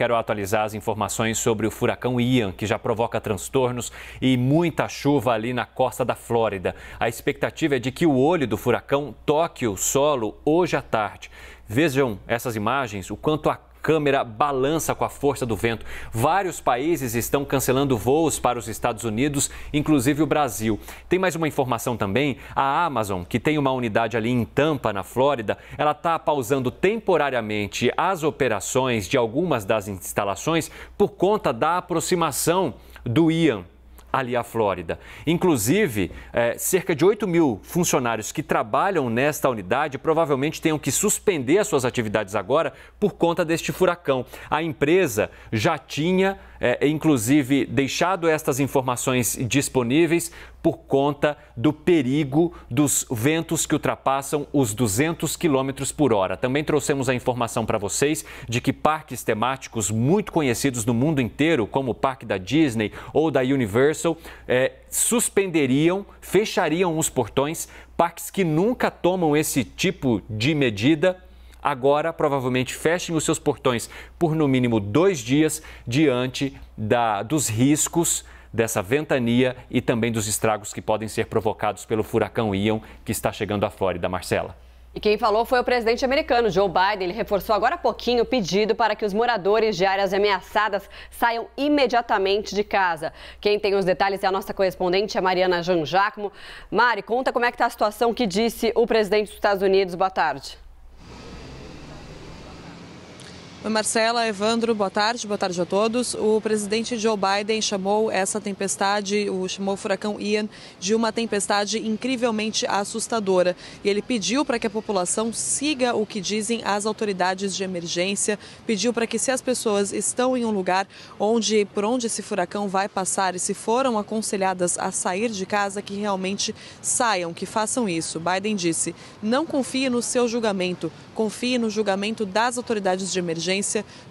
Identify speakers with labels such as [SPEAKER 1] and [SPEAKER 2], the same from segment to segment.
[SPEAKER 1] quero atualizar as informações sobre o furacão Ian, que já provoca transtornos e muita chuva ali na costa da Flórida. A expectativa é de que o olho do furacão toque o solo hoje à tarde. Vejam essas imagens, o quanto a câmera balança com a força do vento. Vários países estão cancelando voos para os Estados Unidos, inclusive o Brasil. Tem mais uma informação também, a Amazon, que tem uma unidade ali em Tampa, na Flórida, ela está pausando temporariamente as operações de algumas das instalações por conta da aproximação do Ian ali à Flórida. Inclusive, cerca de 8 mil funcionários que trabalham nesta unidade provavelmente tenham que suspender as suas atividades agora por conta deste furacão. A empresa já tinha, inclusive, deixado estas informações disponíveis por conta do perigo dos ventos que ultrapassam os 200 km por hora. Também trouxemos a informação para vocês de que parques temáticos muito conhecidos no mundo inteiro, como o parque da Disney ou da Universal, fechariam os portões. Parques que nunca tomam esse tipo de medida agora provavelmente fechem os seus portões por no mínimo 2 dias diante dos riscos dessa ventania e também dos estragos que podem ser provocados pelo furacão Ian, que está chegando à Flórida. Marcela.
[SPEAKER 2] E quem falou foi o presidente americano, Joe Biden. Ele reforçou agora há pouquinho o pedido para que os moradores de áreas ameaçadas saiam imediatamente de casa. Quem tem os detalhes é a nossa correspondente, a Mariana Janjacmo. Mari, conta como é que está a situação, o que disse o presidente dos Estados Unidos. Boa tarde.
[SPEAKER 3] Oi, Marcela, Evandro, boa tarde a todos. O presidente Joe Biden chamou essa tempestade, chamou o furacão Ian de uma tempestade incrivelmente assustadora. E ele pediu para que a população siga o que dizem as autoridades de emergência, pediu para que, se as pessoas estão em um lugar por onde esse furacão vai passar e se foram aconselhadas a sair de casa, que realmente saiam, que façam isso. Biden disse: não confie no seu julgamento, confie no julgamento das autoridades de emergência,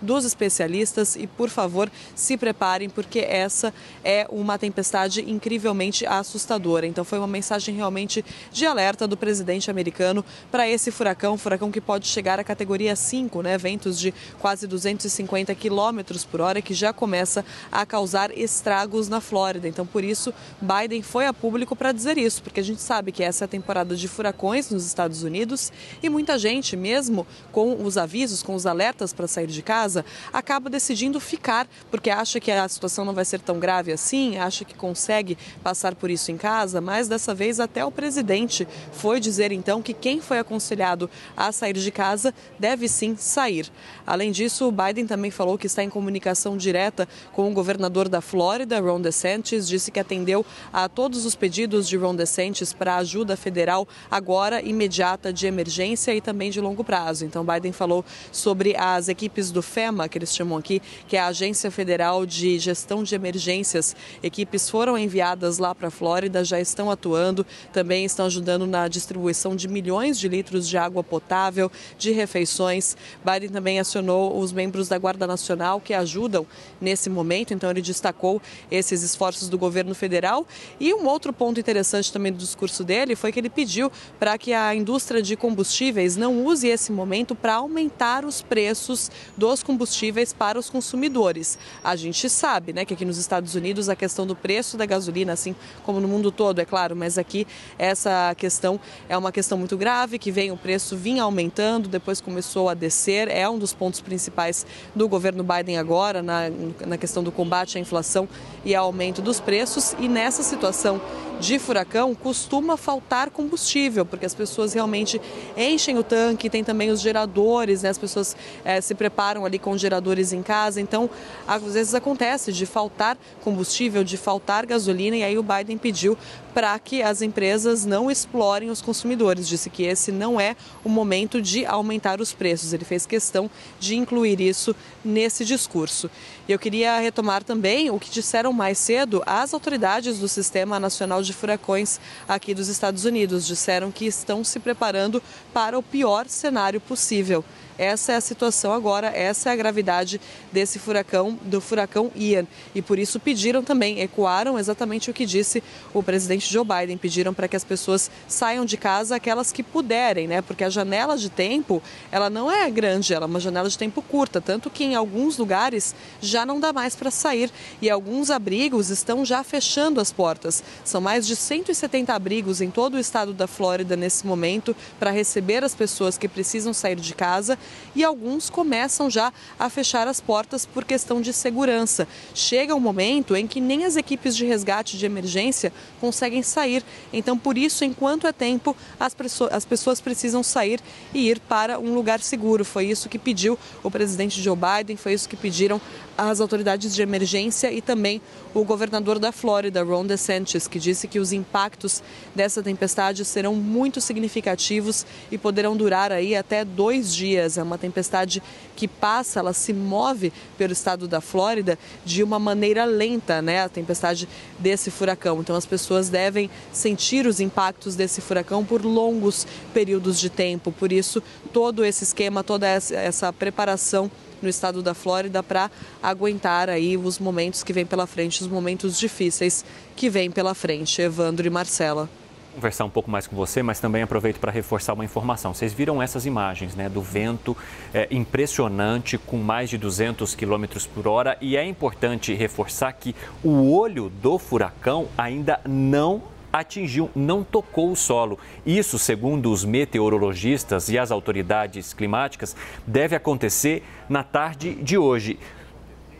[SPEAKER 3] dos especialistas e, por favor, se preparem, porque essa é uma tempestade incrivelmente assustadora. Então foi uma mensagem realmente de alerta do presidente americano para esse furacão que pode chegar à categoria 5, né? Ventos de quase 250 km por hora, que já começa a causar estragos na Flórida. Então, por isso, Biden foi a público para dizer isso, porque a gente sabe que essa é a temporada de furacões nos Estados Unidos e muita gente, mesmo com os avisos, com os alertas para sair de casa, acaba decidindo ficar, porque acha que a situação não vai ser tão grave assim, acha que consegue passar por isso em casa, mas dessa vez até o presidente foi dizer então que quem foi aconselhado a sair de casa deve sim sair. Além disso, o Biden também falou que está em comunicação direta com o governador da Flórida, Ron DeSantis, disse que atendeu a todos os pedidos de Ron DeSantis para ajuda federal agora, imediata, de emergência e também de longo prazo. Então, Biden falou sobre as equipes do FEMA, que eles chamam aqui, que é a Agência Federal de Gestão de Emergências. Equipes foram enviadas lá para a Flórida, já estão atuando, também estão ajudando na distribuição de milhões de litros de água potável, de refeições. Biden também acionou os membros da Guarda Nacional que ajudam nesse momento, então ele destacou esses esforços do governo federal. E um outro ponto interessante também do discurso dele foi que ele pediu para que a indústria de combustíveis não use esse momento para aumentar os preços dos combustíveis para os consumidores. A gente sabe, né, que aqui nos Estados Unidos a questão do preço da gasolina, assim como no mundo todo, é claro, mas aqui essa questão é uma questão muito grave, que o preço vinha aumentando, depois começou a descer, é um dos pontos principais do governo Biden agora, na questão do combate à inflação e ao aumento dos preços. E nessa situação de furacão costuma faltar combustível, porque as pessoas realmente enchem o tanque, tem também os geradores, né? As pessoas se preparam ali com geradores em casa, então às vezes acontece de faltar combustível, de faltar gasolina, e aí o Biden pediu para que as empresas não explorem os consumidores, disse que esse não é o momento de aumentar os preços, ele fez questão de incluir isso nesse discurso. E eu queria retomar também o que disseram mais cedo as autoridades do Sistema Nacional de Furacões aqui dos Estados Unidos, disseram que estão se preparando para o pior cenário possível. essa é a situação agora, essa é a gravidade desse furacão, do furacão Ian. E por isso pediram também, ecoaram exatamente o que disse o presidente Joe Biden, pediram para que as pessoas saiam de casa, aquelas que puderem, né? Porque a janela de tempo, ela não é grande, ela é uma janela de tempo curta, tanto que em alguns lugares já não dá mais para sair e alguns abrigos estão já fechando as portas. São mais de 170 abrigos em todo o estado da Flórida nesse momento para receber as pessoas que precisam sair de casa e alguns começam já a fechar as portas por questão de segurança. Chega um momento em que nem as equipes de resgate de emergência conseguem sair. Então, por isso, enquanto é tempo, as pessoas precisam sair e ir para um lugar seguro. Foi isso que pediu o presidente Joe Biden, foi isso que pediram as autoridades de emergência e também o governador da Flórida, Ron DeSantis, que disse que os impactos dessa tempestade serão muito significativos e poderão durar aí até 2 dias. É uma tempestade que passa, ela se move pelo estado da Flórida de uma maneira lenta, né? A tempestade desse furacão. Então as pessoas devem sentir os impactos desse furacão por longos períodos de tempo. Por isso, todo esse esquema, toda essa preparação no estado da Flórida para aguentar aí os momentos que vêm pela frente, os momentos difíceis que vêm pela frente. Evandro e Marcela.
[SPEAKER 1] Conversar um pouco mais com você, mas também aproveito para reforçar uma informação. Vocês viram essas imagens, né, do vento impressionante com mais de 200 km por hora e é importante reforçar que o olho do furacão ainda não atingiu, não tocou o solo. Isso, segundo os meteorologistas e as autoridades climáticas, deve acontecer na tarde de hoje.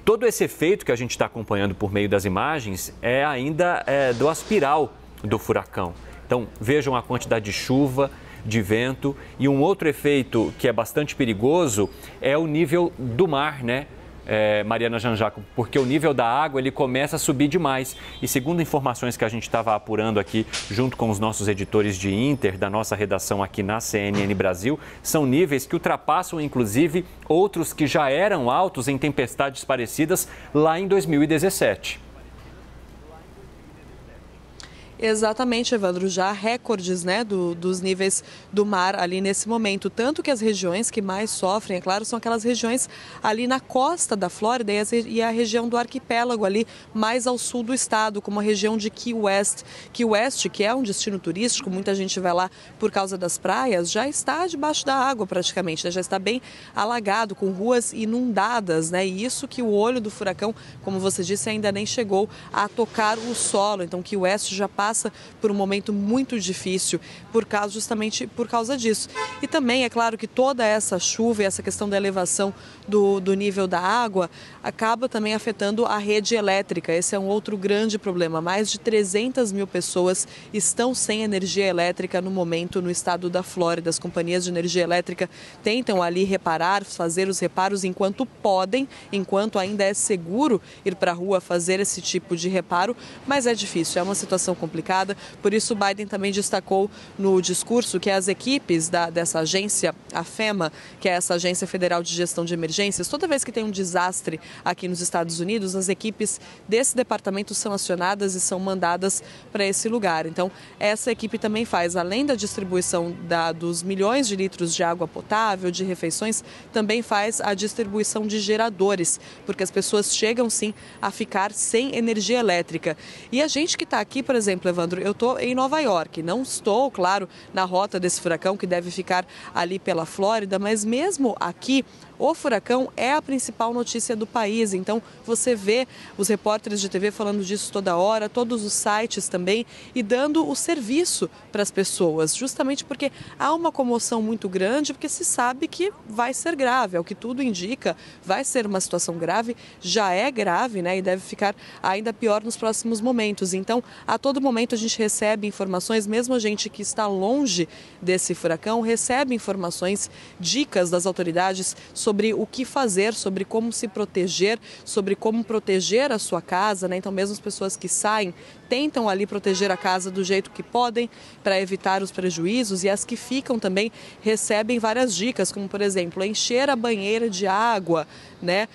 [SPEAKER 1] Todo esse efeito que a gente está acompanhando por meio das imagens é ainda do aspiral do furacão. Então, vejam a quantidade de chuva, de vento e um outro efeito que é bastante perigoso é o nível do mar, né? Mariana Janjaco, porque o nível da água ele começa a subir demais e segundo informações que a gente estava apurando aqui junto com os nossos editores de Inter, da nossa redação aqui na CNN Brasil, são níveis que ultrapassam inclusive outros que já eram altos em tempestades parecidas lá em 2017.
[SPEAKER 3] Exatamente, Evandro, já há recordes, né, dos níveis do mar ali nesse momento. Tanto que as regiões que mais sofrem, é claro, são aquelas regiões ali na costa da Flórida e a região do arquipélago ali mais ao sul do estado, como a região de Key West. Key West, que é um destino turístico, muita gente vai lá por causa das praias, já está debaixo da água praticamente, né? Já está bem alagado, com ruas inundadas, né? E isso que o olho do furacão, como você disse, ainda nem chegou a tocar o solo. Então, Key West já passa por um momento muito difícil justamente por causa disso. E também é claro que toda essa chuva e essa questão da elevação do nível da água acaba também afetando a rede elétrica. Esse é um outro grande problema. Mais de 300 mil pessoas estão sem energia elétrica no momento no estado da Flórida. As companhias de energia elétrica tentam ali reparar, fazer os reparos enquanto podem, enquanto ainda é seguro ir para a rua fazer esse tipo de reparo, mas é difícil, é uma situação complicada. Por isso, o Biden também destacou no discurso que as equipes dessa agência, a FEMA, que é essa Agência Federal de Gestão de Emergências, toda vez que tem um desastre aqui nos Estados Unidos, as equipes desse departamento são acionadas e são mandadas para esse lugar. Então, essa equipe também faz, além da distribuição dos milhões de litros de água potável, de refeições, também faz a distribuição de geradores, porque as pessoas chegam sim a ficar sem energia elétrica. E a gente que está aqui, por exemplo, Evandro, eu estou em Nova York, não estou, claro, na rota desse furacão que deve ficar ali pela Flórida, mas mesmo aqui, o furacão é a principal notícia do país, então você vê os repórteres de TV falando disso toda hora, todos os sites também e dando o serviço para as pessoas, justamente porque há uma comoção muito grande, porque se sabe que vai ser grave, é o que tudo indica, vai ser uma situação grave, já é grave, né, e deve ficar ainda pior nos próximos momentos. Então, a todo momento a gente recebe informações, mesmo a gente que está longe desse furacão, recebe informações, dicas das autoridades sobre o que fazer, sobre como se proteger, sobre como proteger a sua casa, né? Então, mesmo as pessoas que saem tentam ali proteger a casa do jeito que podem para evitar os prejuízos e as que ficam também recebem várias dicas, como, por exemplo, encher a banheira de água, né?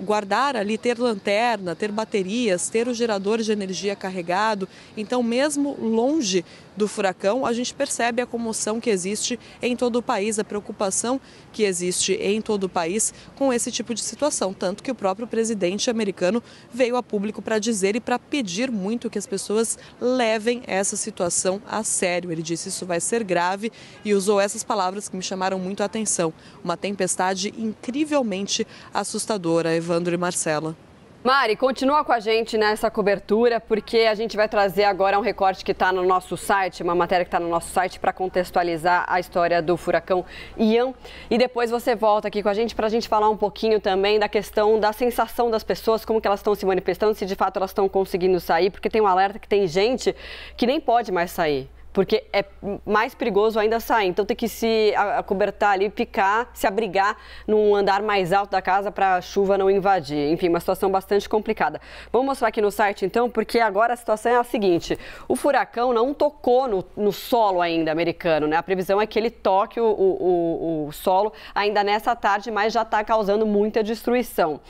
[SPEAKER 3] Guardar ali, ter lanterna, ter baterias, ter o gerador de energia carregado. Então, mesmo longe do furacão, a gente percebe a comoção que existe em todo o país, a preocupação que existe em todo o país com esse tipo de situação. Tanto que o próprio presidente americano veio a público para dizer e para pedir muito que as pessoas levem essa situação a sério. Ele disse que isso vai ser grave e usou essas palavras que me chamaram muito a atenção. Uma tempestade incrivelmente assustadora, Evandro e Marcela.
[SPEAKER 2] Mari, continua com a gente nessa cobertura, porque a gente vai trazer agora um recorte que está no nosso site, uma matéria que está no nosso site para contextualizar a história do furacão Ian. E depois você volta aqui com a gente para a gente falar um pouquinho também da questão da sensação das pessoas, como que elas estão se manifestando, se de fato elas estão conseguindo sair, porque tem um alerta que tem gente que nem pode mais sair. Porque é mais perigoso ainda sair. Então tem que se acobertar ali, ficar, se abrigar num andar mais alto da casa para a chuva não invadir. Enfim, uma situação bastante complicada. Vamos mostrar aqui no site então, porque agora a situação é a seguinte. O furacão não tocou no solo ainda americano, né? A previsão é que ele toque o solo ainda nessa tarde, mas já está causando muita destruição.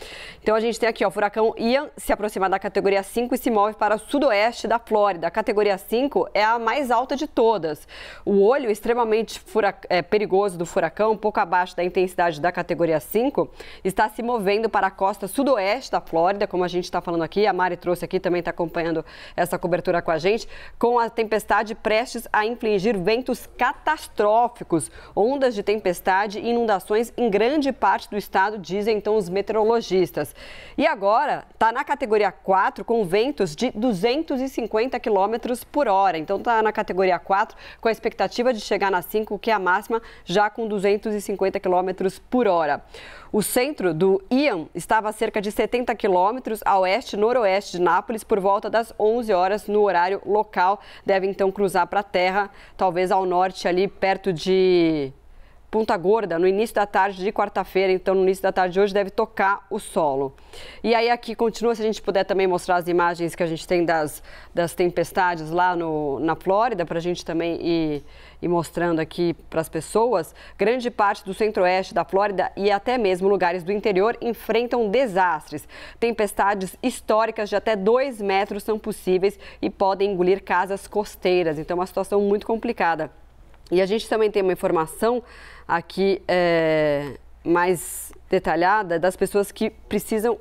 [SPEAKER 2] Então a gente tem aqui, ó, o furacão Ian se aproxima da categoria 5 e se move para o sudoeste da Flórida. A categoria 5 é a mais alta de todas. O olho extremamente perigoso do furacão, um pouco abaixo da intensidade da categoria 5, está se movendo para a costa sudoeste da Flórida, como a gente está falando aqui, a Mari trouxe aqui, também está acompanhando essa cobertura com a gente, com a tempestade prestes a infligir ventos catastróficos, ondas de tempestade e inundações em grande parte do estado, dizem então os meteorologistas. E agora está na categoria 4 com ventos de 250 km por hora, então está na categoria 4, com a expectativa de chegar na 5, que é a máxima, já com 250 km por hora. O centro do Ian estava a cerca de 70 quilômetros a oeste-noroeste de Nápoles por volta das 11 horas no horário local. Deve então cruzar para a terra, talvez ao norte ali perto de Ponta Gorda, no início da tarde de quarta-feira, então no início da tarde de hoje deve tocar o solo. E aí aqui continua, se a gente puder também mostrar as imagens que a gente tem das tempestades lá na Flórida, para a gente também ir mostrando aqui para as pessoas. Grande parte do centro-oeste da Flórida e até mesmo lugares do interior enfrentam desastres. Tempestades históricas de até 2 metros são possíveis e podem engolir casas costeiras, então é uma situação muito complicada. E a gente também tem uma informação aqui mais detalhada das pessoas que precisam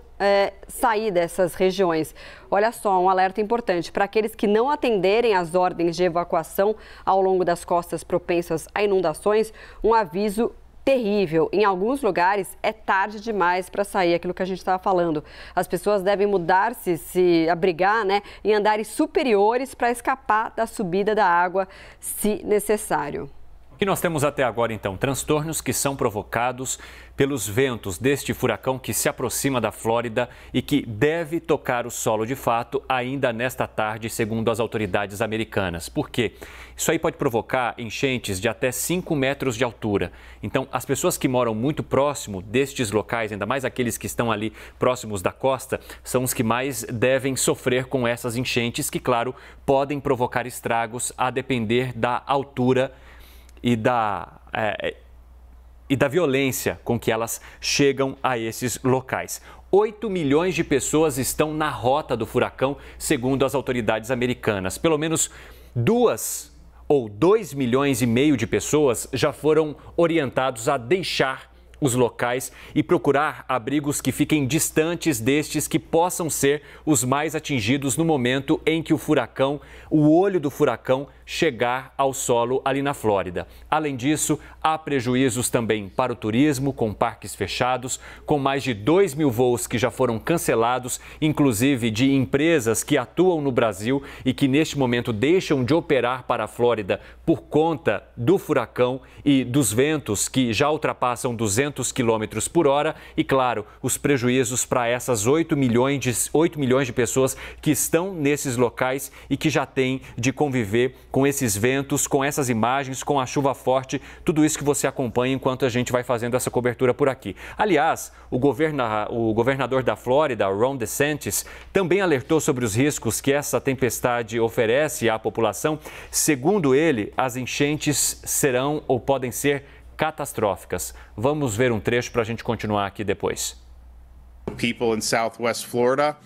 [SPEAKER 2] sair dessas regiões. Olha só, um alerta importante para aqueles que não atenderem às ordens de evacuação ao longo das costas propensas a inundações, um aviso terrível. Em alguns lugares é tarde demais para sair, aquilo que a gente estava falando. As pessoas devem mudar-se, se abrigar, né, em andares superiores para escapar da subida da água, se necessário.
[SPEAKER 1] O que nós temos até agora, então, transtornos que são provocados pelos ventos deste furacão que se aproxima da Flórida e que deve tocar o solo de fato ainda nesta tarde, segundo as autoridades americanas. Por quê? Isso aí pode provocar enchentes de até 5 metros de altura. Então, as pessoas que moram muito próximo destes locais, ainda mais aqueles que estão ali próximos da costa, são os que mais devem sofrer com essas enchentes que, claro, podem provocar estragos a depender da altura e da violência com que elas chegam a esses locais. 8 milhões de pessoas estão na rota do furacão, segundo as autoridades americanas. Pelo menos 2 ou 2,5 milhões de pessoas já foram orientados a deixar os locais e procurar abrigos que fiquem distantes destes que possam ser os mais atingidos no momento em que o olho do furacão chegar ao solo ali na Flórida. Além disso, há prejuízos também para o turismo, com parques fechados, com mais de 2.000 voos que já foram cancelados, inclusive de empresas que atuam no Brasil e que neste momento deixam de operar para a Flórida por conta do furacão e dos ventos que já ultrapassam 200 km por hora e, claro, os prejuízos para essas 8 milhões de pessoas que estão nesses locais e que já têm de conviver com esses ventos, com essas imagens, com a chuva forte, tudo isso que você acompanha enquanto a gente vai fazendo essa cobertura por aqui. Aliás, o governador da Flórida, Ron DeSantis, também alertou sobre os riscos que essa tempestade oferece à população. Segundo ele, as enchentes serão ou podem ser catastróficas. Vamos ver um trecho para a gente continuar aqui depois.
[SPEAKER 4] People in Southwest Florida,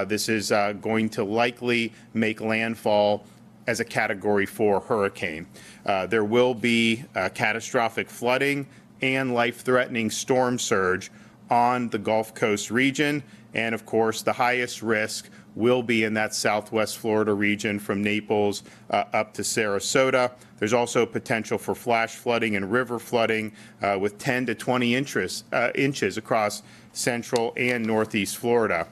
[SPEAKER 4] this is going to likely make landfall as a Category 4 hurricane. There will be catastrophic flooding and life-threatening storm surge on the Gulf Coast region. And of course, the highest risk will be in that Southwest Florida region from Naples up to Sarasota. There's also potential for flash flooding and river flooding with 10 to 20 inches across central and northeast Florida.